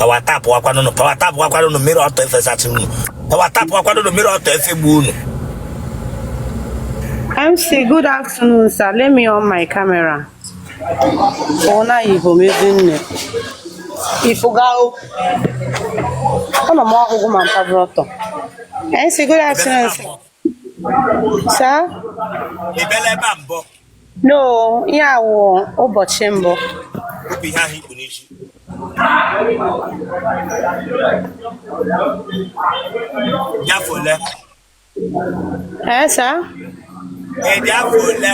power tap wakwa no mirror auto efesati unu power tap wakwa no mirror auto efegbu unu. MC, good afternoon, sir. Let me on my camera. Ona Igbo mezinne. Ifugao. Ono mo akwụkwọ ma mpabroto. MC, good afternoon, sir. Sir? Ibele ba mbọ. No, ya wo ụbọchị mbụ. Obi ha Igbo n'isi. Jafole. Sir? Jafole.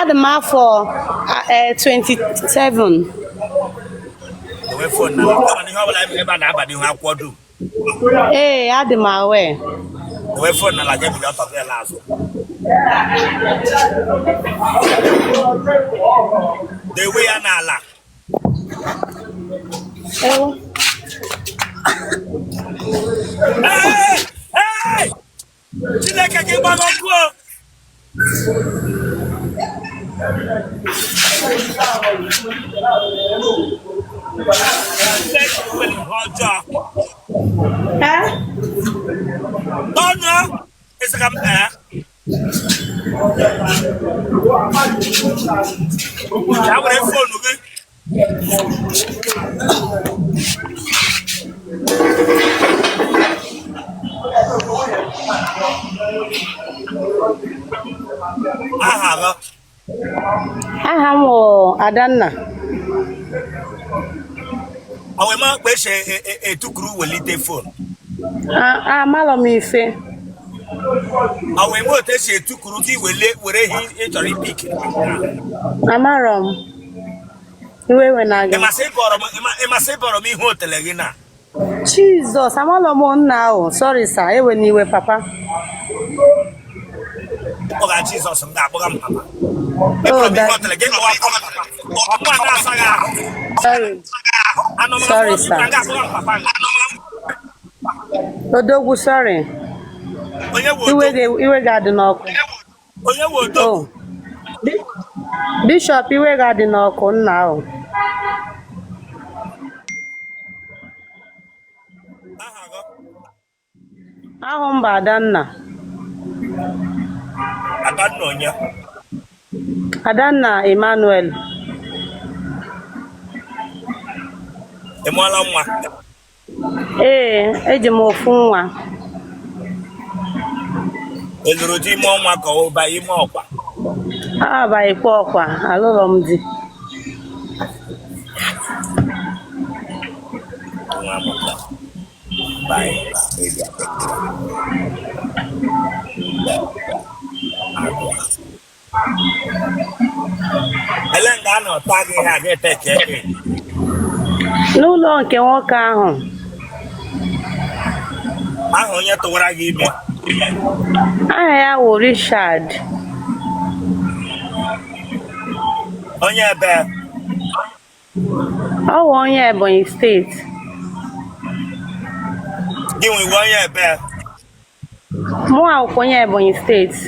Adam afọ 27. Ewe phone na. Ọ ihe ọbụla ebe na abadi ha akwọdo. Adam awe. Ewe phone na la je bi ọtọ fe lazo. The way anala. Hey! Chineke gị gbagọkwuo. Dono, esse campeão. Já vou refone, ok? Aha m Adanna. Awe ma pe se etukuru welite phone. Amalọ m ife. Awe mo te se etukuru ki were hi e chori pick. Amarọ m. Iwe we na aga. E ma se boro mi hu Otele gị na. Jesus, amalọ m nna o. Sorry sir, ewe ni iwe papa. Oga Jesus m ga-akpọga m papa. Oh, that. Sorry, sir. Odogwu, sorry. Iwe ga-adị n'ọkụ. Oh. Bishop, iwe ga-adị n'ọkụ nna ahụ. Ahụ mba Adanna. Adanna onye? Adanna Emmanuel. Ịmụọla nwa? Eji m ofu nwa. Eluru di ime ọnwa ka ọ ba ime ọkwa? Abaghịkwa ọkwa, alụrọ m di. N'ụlọ nke nwoke ahụ. Ahụ onye tụwara gị ime? Aha ya wụ Richard. Onye ebe? Ọ wụ onye Ebonyi steeti. Gị nwe onye ebe? Mụ akwụkwọ onye Ebonyi steeti.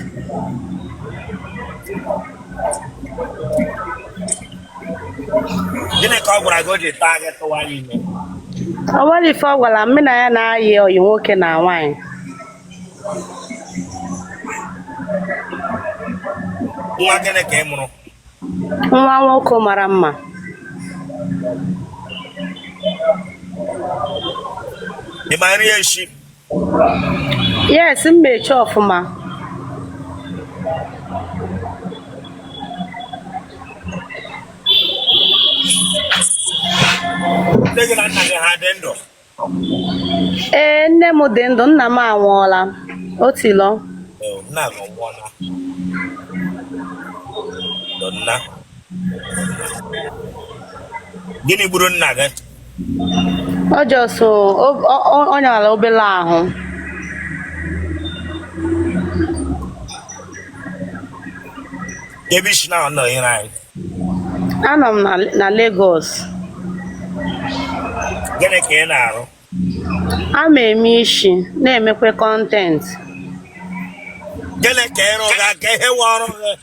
Gịnị ka ọ gwara gị o ji taa gị tụwa ime? Ọ nwere ife ọ gwara m na ya na-ayị ọyị nwoke na nwaanyị. Nwa gịnị ka ị mụrụ? Nwa nwoke mara mma. Ị ma nri echi? Yes, mmechi ọfụma. Nne gị na nna gị ha dị ndụ? Nne m dị ndụ, nna m anwụọla. Otilo. Nna gị anwụọla. Nna. Gịnị gburu nna gị? Ọ jọsụ ọ nyara obere ahụ. Ebe isi na nọ ire anyị? Anọ m na Lagos. Gịnị ka ị na-arụ? Ama eme isi, na-emekwa kọntent. Gịnị ka ị rụrụ ka ihe nwe ọrụ gị?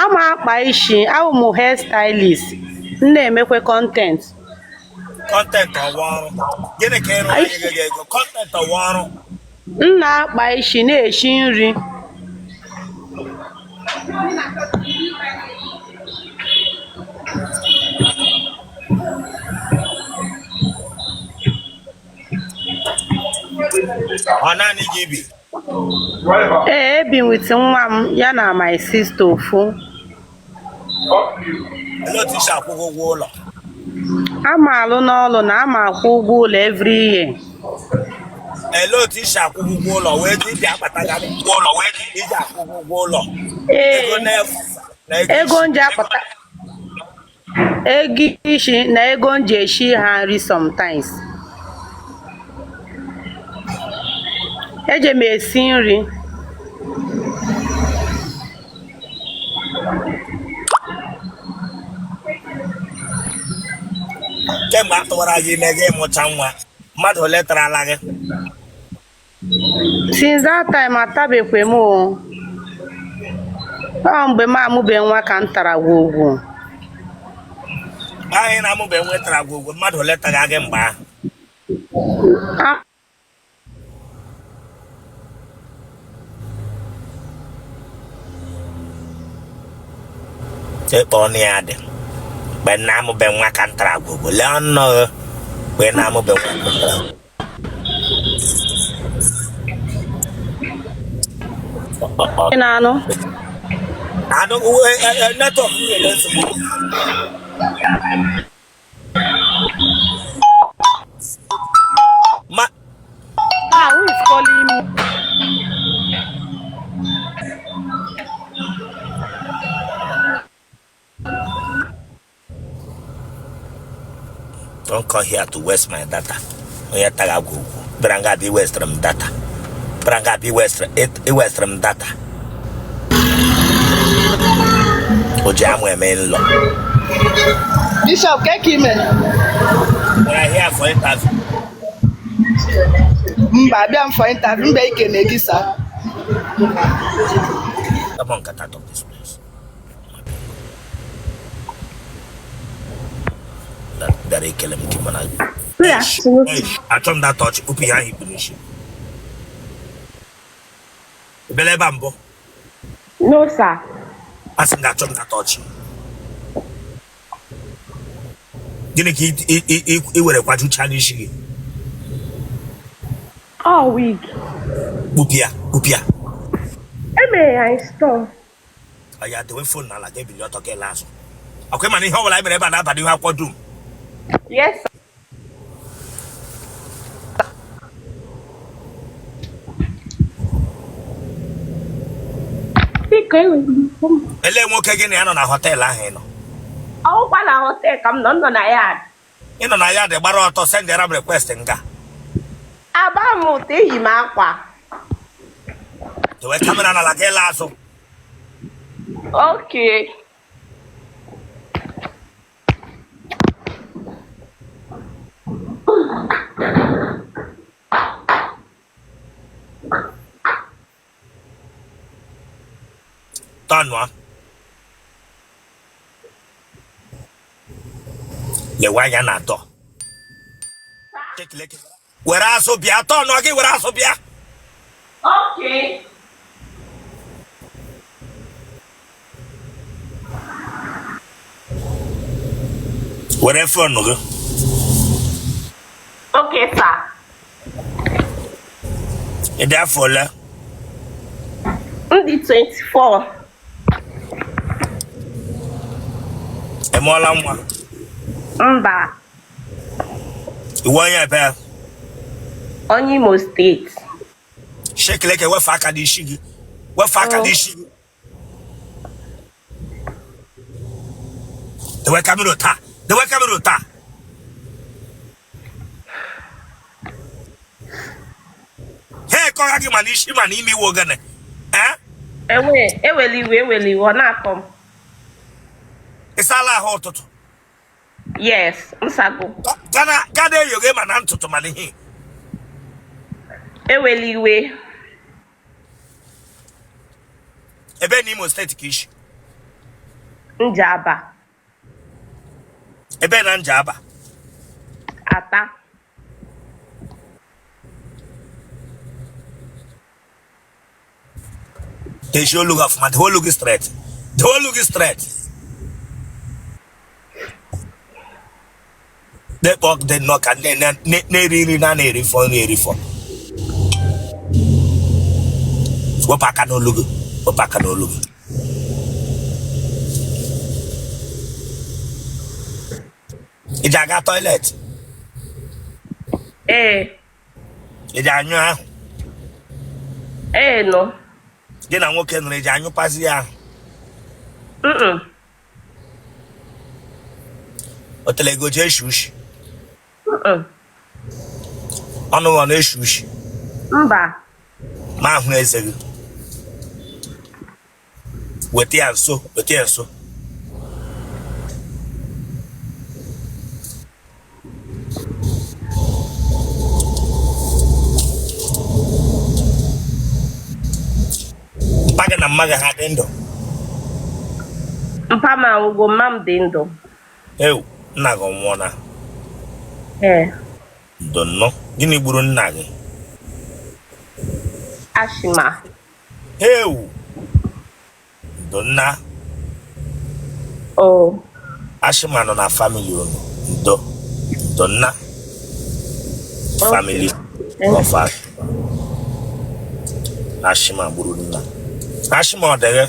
Ama akpa isi, awụ m hair stylist, na-emekwa kọntent. content ọwụrụ gịnị ka ịrụ na gị ego content ọwụrụ m na-akpa isi na-esi nri. ọ naanị gị bi Ee, ebi with nwa m ya na my sister ofu. ele otu isi akwụghị ụgwọ ụlọ Ama alụ n'ọlụ na ama akwụ ụgwọ ụlọ every year. ele otu isi akwụghị ụgwọ ụlọ wee dị ibi akpatagarị ụgwọ ụlọ wee dị iji akwụghị ụgwọ ụlọ ego n'efu na Ego nji apụta ego isi na ego nji eshi ha nri sometimes. Eje m esi nri. kemgbe a tụwara gị ime gị ịmụcha nwa mmadụ ole tarala gị Since that time atabekwe m o. Ọ mgbe m amụbe nwa ka m tara gwogwo. anyị na-amụbe nwetara gị ugwu mmadụ ole tara gị mgbe ahụ ịkpọ ọnụ ya dị mgbe na-amụbe nwa ka ntara gwụgwụ lee ọnụ mgbe na-amụbe nwa ka ntara Ị na-anụ? anụ netwọk nwere nsogbu ma Who is calling me? don't come here to waste my data onye taga gwụgwụ bịara nga bụ iwestere m data bịara nga bụ iwestere m data o ji amụ eme nlọ Bishop, keke ime. we're here for interview Mba, abịa m for interview, mba ike na-egi sa. come on get out of this place bịara ekele m gị mana achọ m data ọchị kpupu ya ahụ ikpu n'isi ebele ebe a mbụ No, sir. a sị m ga-achọ m data ọchị gịnị ka i were kwajucha n'isi gị Oh, wig. kpupu ya Emere ya install. ọ ya dewe fon n'ala ga-ebili ọtọ ga ele azụ ọkwa ịma na ihe ọbụla anyị mere ebe a na-aba n'ihu akwụkwọ dum Yes, sir. Biko enweghị m. elee nwoke gị na ya nọ na họteelụ ahụ ị nọ Ọkwa na hotel ka m nọ na ya. ị nọ na ya dị gbara ọtọ sendịara m rekwest nga Aba m ụtọ eyi m akwa. dewe kamera n'ala ga ele azụ Okay. tọnụọ lewe anya na atọ were azụ bịa tọnụọ gị were azụ bịa Okay. were fon gị Okay, sir. ị dị afọ ole Ndị 24. ị mụọla nwa Mba. iwu onye ebe Onye Imo steeti. shekileke wefe aka n'isi gị wefe aka n'isi gị dewe kamera taa dewe kamera taa he kọga gị ma n'isi ma n'ime iwu ogene Eweli iwe ọ na-akọ m. ị saala ahụ ụtụtụ Yes, nsago. gana eyoghe ma na ntụtụ ma n'ihe Eweli iwe. ebe n'Imo steeti ka ishi Njaba. ebe na Njaba Ata. They should look off, man. The whole look is straight. The whole look is straight. They walk, they knock, and then they really not near for. What pack no look? What pack no look? It's a toilet. It's a new. No. Then I'm walking in the new pass here. Otele go Jesus. Ono one Jesus. Mba. Ma hu eze. Weti anso. Mpaga na mmaga ha dị ndụ. Mpa ma ugo mam dị ndụ. Ew, nna gị nwụọ na. Donno. Gịnị gburu nna gị? Ashima. Ew. Donna. Oh. Ashima nọ na family unu. Donna. Family. Of Ashima gburu nna. Ashima ọ dịghị?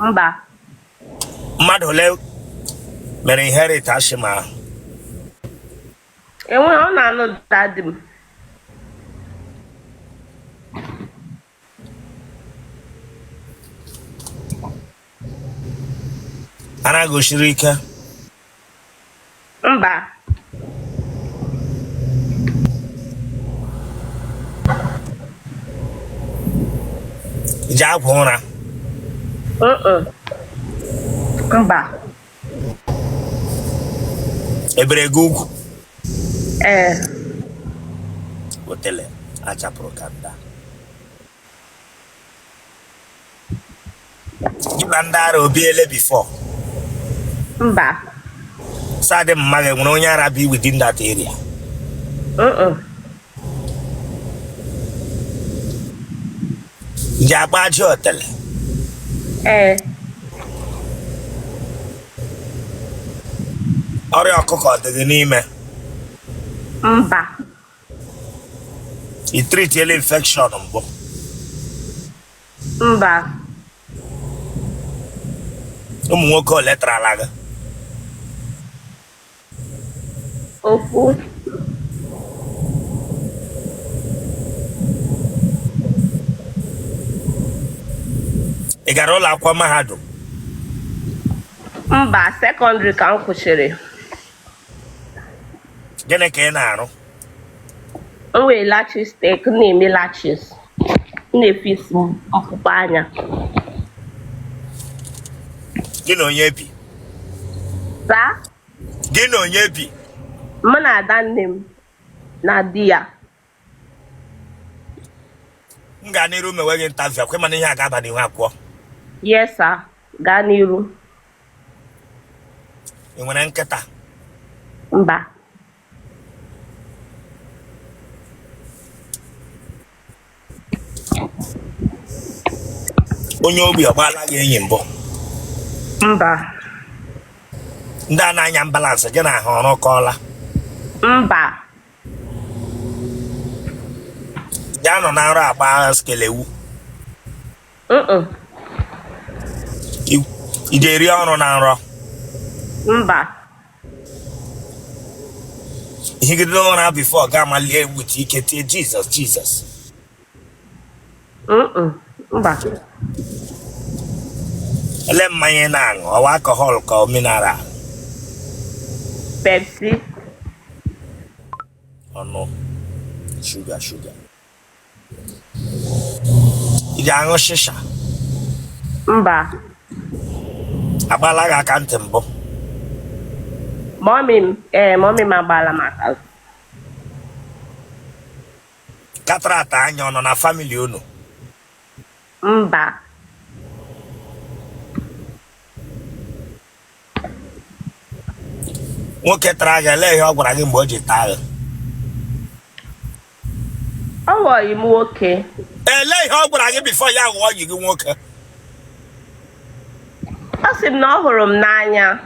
Mba. Mmadụ ole mere inherit Ashima ahụ? Ọ na-anụ dadi m. Ana gosiri ike? Mba. Iji agwa ụra? Mba. Ebere gị ugwu? Otele achapụrụ ka nda. Gị na ndị ara obiele before? Mba. Sadị mma gị nwere onye ara bi within that area? Ji agba ajị Otele? Ọrịa ọkụkọ dị gị n'ime? Mba. I treatiela infection mbụ? Mba. Ụmụ nwoke ole tarala gị? Ofu. Ị gara ụlọ akwụkwọ mahadum? Mba, sekọndrị ka m kwụsịrị. Gịnị ka ị na-arụ? M wee lachis tek na-eme lachis. M na-efesi ọkpụkpụ anya. Gị na onye bi? Saa? Gị na onye bi? Mụ na ada nne m na di ya. M ga n'iru mewe gị ntavia kwe mana ihe a ga-aba n'ihu akwụkwọ. Yes, sir. Gaa n'iru. Ị nwere nkịta? Mba. Onye ogbi ọgbaala gị enyi mbụ? Mba. Ndị a na-anya mbalansị gị na ahụ ọrụ kọọla? Mba. Ya nọ na nrọ agba skelewu? Ị ga-eri ọrụ na nrọ? Mba. Ihe gị dị ụra bifo ga-amalie wit ike tie Jizọs. Mba. Ele mmanya na-aṅụ ọwa alcohol ka mineral? Pepsi. Ọnụ shuga. Ị ga-aṅụ shisha? Mba. Agbala gị aka ntị mbụ? Mọmị m agbaala m aka. Katarata anya ọ nọ na famili unu? Mba. nwoke tara gị ele ihe ọ gwara gị mgbe o ji taa gị ọ ghọghị m nwoke. ele ihe ọ gwara gị bifo ya ghọọ yi gị nwoke Ọ sị m na ọ hụrụ m n'anya.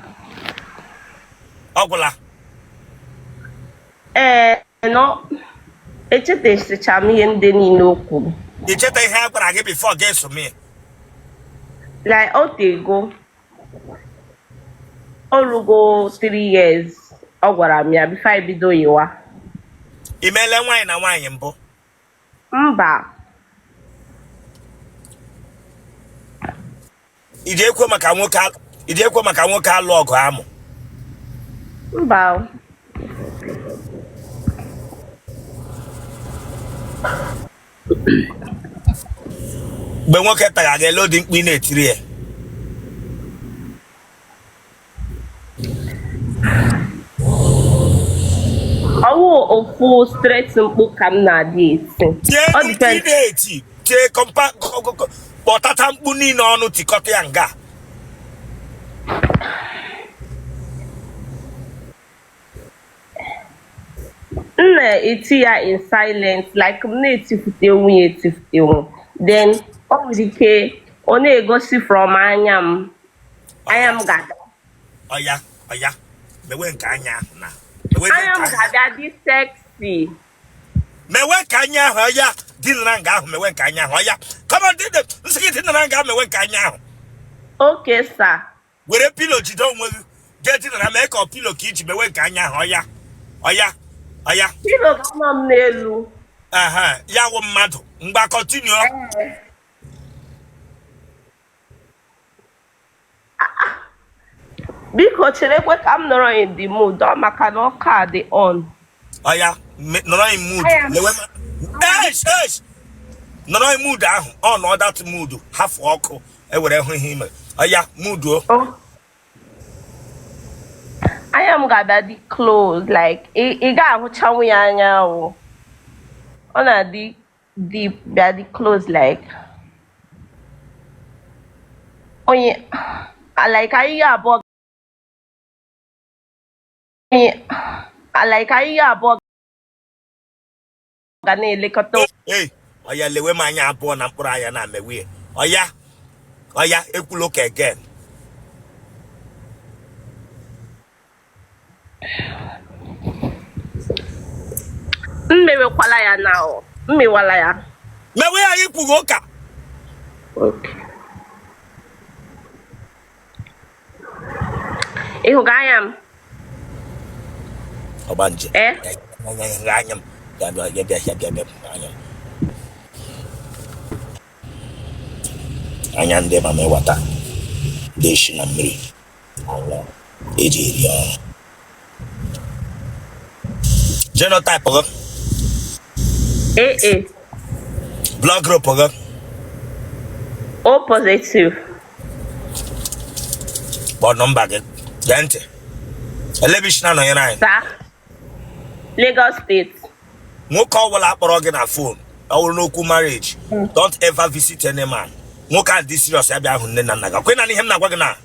ọ gwụla No, echetasicha m ihe ndị niile o kwuru. ị cheta ihe a gwara gị bifo ga-eso m Like otego o rugo 3 years ọ gwara m ya bifo anyị bido yiwa. ị meele nwaanyị na nwaanyị mbụ Mba. ị ekwe maka nwoke alụ ọgụ amụ Mba. mgbe nwoke tara gị ele ụdị mkpu ị na-etiri ya Ọwụ ofu straight mkpu ka m na-adị eti. Ọ depends. na-eti tie kpọtata mkpu niile ọnụ tikọta ya nga M na-eti ya in silence like m na-etifute nwunye etifutenwu. Then ọ nwere ike ọ na-egosi from anya m. Anya m ga-ada. ọya mewe nke anya ahụ na Anya m ga-abịa dị sexy. mewe nke anya ahụ ọya dinara nga ahụ mewe nke anya ahụ ọya kọma nsị gị dinara nga mewe nke anya ahụ Okay, sir. were pilo jide onwe gị jee dinara mee ka ọ pilo ka iji mewe nke anya ahụ ọya Pilo ga-anọ m n'elu. ya wụ mmadụ mgba kọntinuo Biko cherekwe ka m nọrọ in the mood ọ maka na ọka dị on. ọya nọrọ in mood lewe nọrọ in mood ahụ ọ nọ dat mood hafụ ọkụ ewere hụ ihe ime ọya mood o Anya m ga-abịa dị close like ị ga-ahụchanwu ya anya o. Ọ na-adị deep bịa dị close like onye like anyị abụọ ga na-elekọta. ọya lewe m anya abụọ na mkpụrụ anya na mewe ọya ekwula ụka again M mewekwala ya na o. M mewala ya. mewe ya ikwughị ụka Ị hụga anya m? ọgbanje anya m anya ndị ma mewata ndị isi na mmiri eji eri ọrụ genotype gị AA. blood group gị O positive. kpọọ nọmba gị gee ntị elebishina nọnyere anyị Sa Lagos State. nwoke ọbụla akpọrọ gị na fon ọwụrụ n'okwu marriage don't ever visit any man nwoke a dị serious ya bịa ahụ nne na nna gị kwe na ihe m na-agwa gị na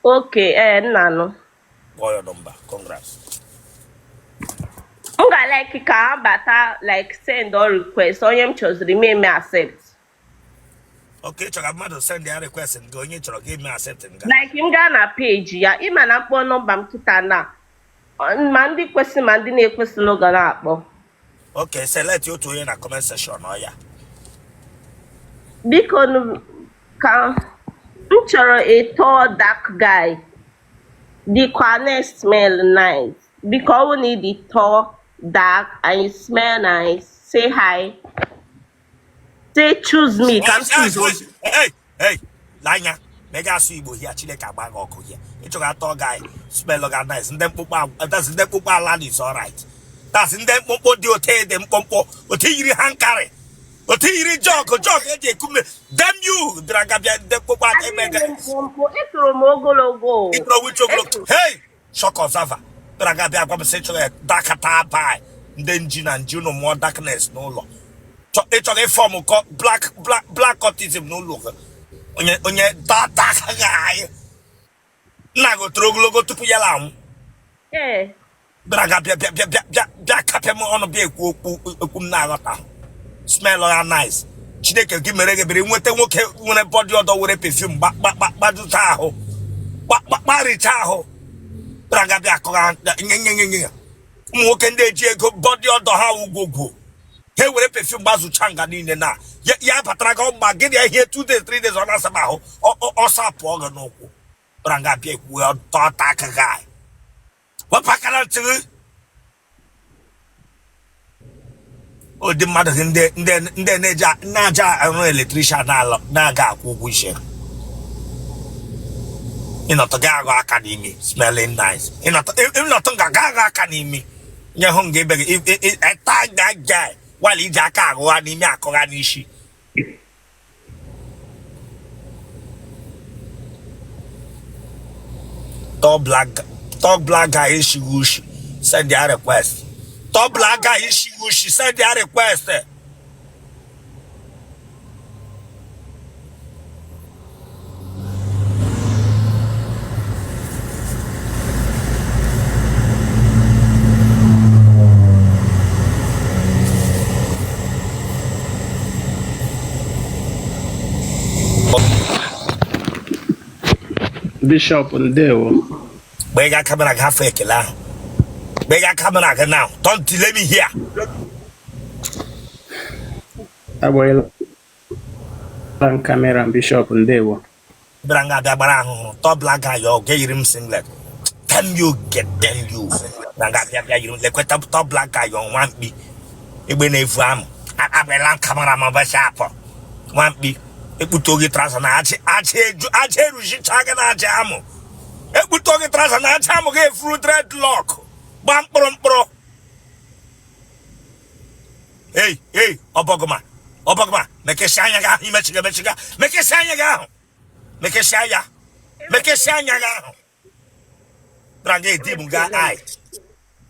Okay, nna nụ. kpọọ ya nọmba congrats M ga-like ka ha bata like send or request onye m chọziri me accept. okay chọrọ mmadụ send ya request nke onye chọrọ ka eme accept nga Like m gaa na page ya ịma na mkpọ nọmba m kịta na ma ndị kwesị ma ndị na-ekwesị n'oge na-akpọ. okay select otu onye na comment section ọya Biko ka m chọrọ a tall dark guy dịkwa na-smell nice. Biko ọ bụ na ị dị tall dark and you smell nice, say hi. Say choose me, ka m choose. hey n'anya mega asụ igbo hia chineke agba gị ọkụ hia ịchọga atọ guy smell ga nice ndị mkpụkpọ ala is alright that's ndị mkpụkpọ dị ote dị mkpụmkpọ ote yiri hankari ote yiri jọg eji ekume dem you dragabịa ndị mkpụkpọ emega Etoro m ogologo. ịtọrọ wichi ogologo hey shock observer dragabịa gwa m sị chọrọ dakata bai ndị nji na nji ụnụ mụọ darkness n'ụlọ ịchọrọ ịfọm black autism n'ụlọ gị onye data agaghị nna gị toro ogologo tupu ya anwụ Eh. Braga bia kapem ono bia ekum na agota. Smell are nice. Chineke gi mere ge bere nwete nwoke nwere body odor were perfume gbaduta ahụ. Gbarita ahụ. Braga bia koga nyenyenyenye. Nwoke ndị eji ego body odor ha ugwogwo. He were perfume gbazucha nga niile na. Ya batara ga ọgba gị ya ihe 2 days 3 days ọ na-asaba ahụ. Ọ sapụ ọgụ n'ụkwụ. Braga bia ekwu ọtọ ta aka guy. Wapakara ntiri. O di mmadụ ndị na-aja arụ eletrishan na-aga akwụ ụgwọ isi. Ịnọtụ ga agụ aka n'imi smelling nice. Ịnọtụ ga agụ aka n'imi nye hụ nga ebe gị eta ga wali iji aka agụgha n'imi akụgha n'isi. Tall black guy issue wushi. Send their request. Tall black guy issue wushi. Send their request. Bishop Ndewo. Bega camera half a killer. Bega camera now. Don't delay me here. I will on camera Bishop Ndewo. Branga da baraho. Top black guy, yo, get him singlet. Can you get them you? Branga, you like top black guy on 1B. It when they farm. I will on camera, my sharp. 1B. It would talk it as an arch. Jamo. It would talk it as an arch. Gave fruit red lock. Bam, bro. Hey, Obogoma. Make a shine ya. He make a make a shine ya. Make a shine ya. Make a shine ya. Brange dim ga eye.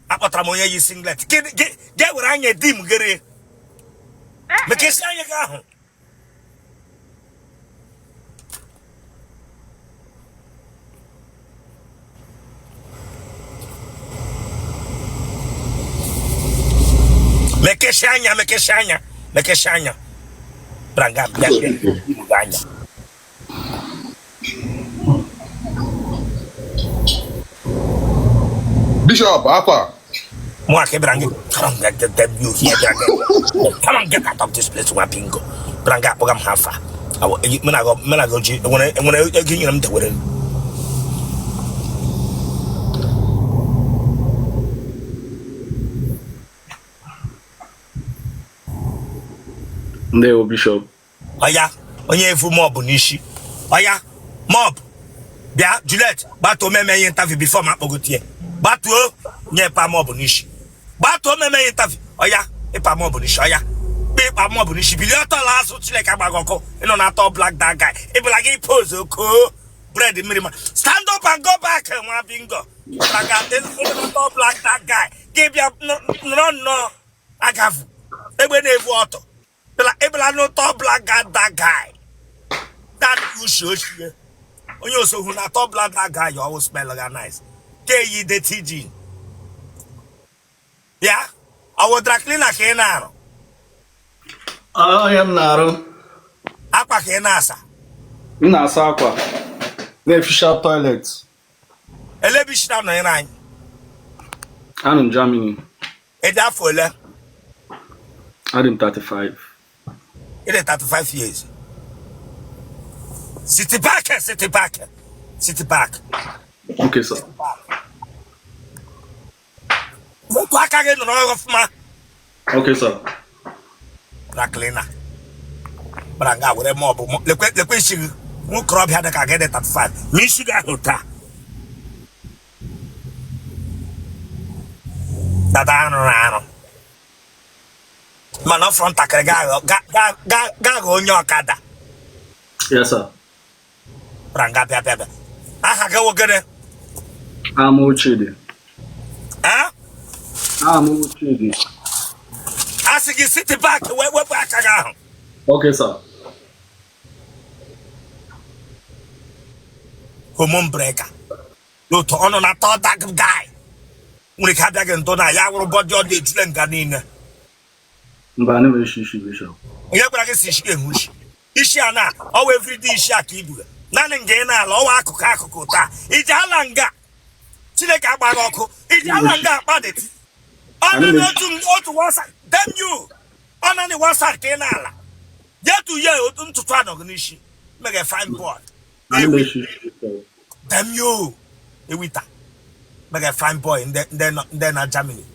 Apotramoya yi singlet. Get where I get dim gere. Make a shine ya. Make a shanya. Branga, Bishop, Aqua. Come on, get them you here, come on, get out of this place, one bingo. Branga, Pogam Hafa. I will Menago, when I give them the word. Ndewo Bishop. Oya, onye efu mob nishi. Oya, mob. Bia, Juliet, bato meme interview before ma pogotie. Bato, nye pa mob nishi. Bato meme interview. Oya, pa mob nishi. Oya, pa mob nishi. Bilioto la so chile ka bagoko. Ino na top black that guy. Ibe like he pose ko. Bread minima. Stand up and go back. One bingo. Like this top black that guy. Give ya no. Agavu. Ebe nevu auto. Ebela no top black that guy. That you show here. When you so who na top black that guy, you always smell like nice. K the TG. Yeah? I was clean like a I am Naro. Aqua Kenasa. Nasa Aqua. The official toilet. Elebish down the line. I'm in Germany. A daffole. I'm 35. It is 35 years. City back. Okay, sir. Okay, sir. Raklina. Branga with a mob. The question who crop had a get it at 5. Michigan Hota. That Man up front gago on your kada. Yes, sir. Branga pia. Aha go get it. I'm Ochidi. Huh? I'm Ochidi. As you sit back, where back again. Okay, sir. Hormone breaker. No to honor that guy. nwere ka abịa gị ntụ na ya wụrụ bọdị ọ dị ejule nga niile Mba, ana m eshi bishop. onye gwara gị si isi ehu isi a na ọwa everyday isi a ka ibuga naanị nga ị na-ala ọwa akụkụ taa iji ala nga Chineke agbaghị ọkụ iji ala nga akpa deti ọ naanị otu wasa dem you ọ naanị wasa ka ị na-ala jetu ye otu ntutu anọghị n'isi mega fine board Ana m eshi bishop. dem you ewita mega fine boy ndị na Germany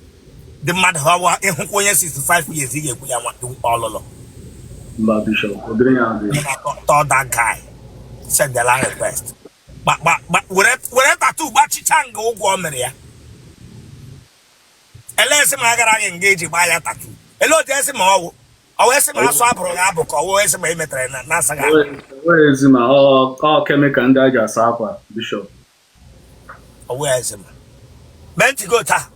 the mmadụ hawa ịhụkwa onye 65 years ị ga-ekwu ya ọlụlụ Mba bishop, odiri ya adị. told that guy send the line request were tattoo gbachicha nga ụgwọ o mere ya ele esi ma agara gị nga eji gbaa ya tattoo ele otu esi ma ọwụ esi ma asụ abụrụ ya abụ ka ọwụ esi ma emetere na asa gị Where ezi ma ọ kemikal ndị a ji asa akwa bishop. ọwụ esi ma mee ntị go taa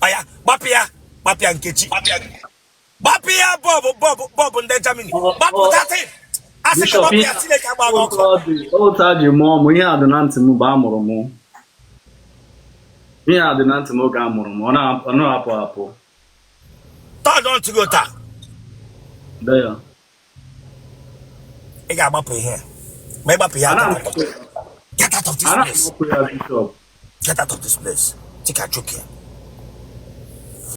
ọya gbapụ ya Nkechi gbapụ ya bọbụ ndị Germany gbapụ tatị asị ka gbapụ ya Chineke agbaghị ọkụ otu a ji mụọ mụ ihe a dị na ntị m bụ amụrụ mụ ihe a dị na ntị m oge amụrụ m ọ na-apụ apụ tọdụ ntị go taa dee ya ị ga-agbapụ ihe ma ị gbapụ ya get out of this place ya bishop get out of this place Chika Chukia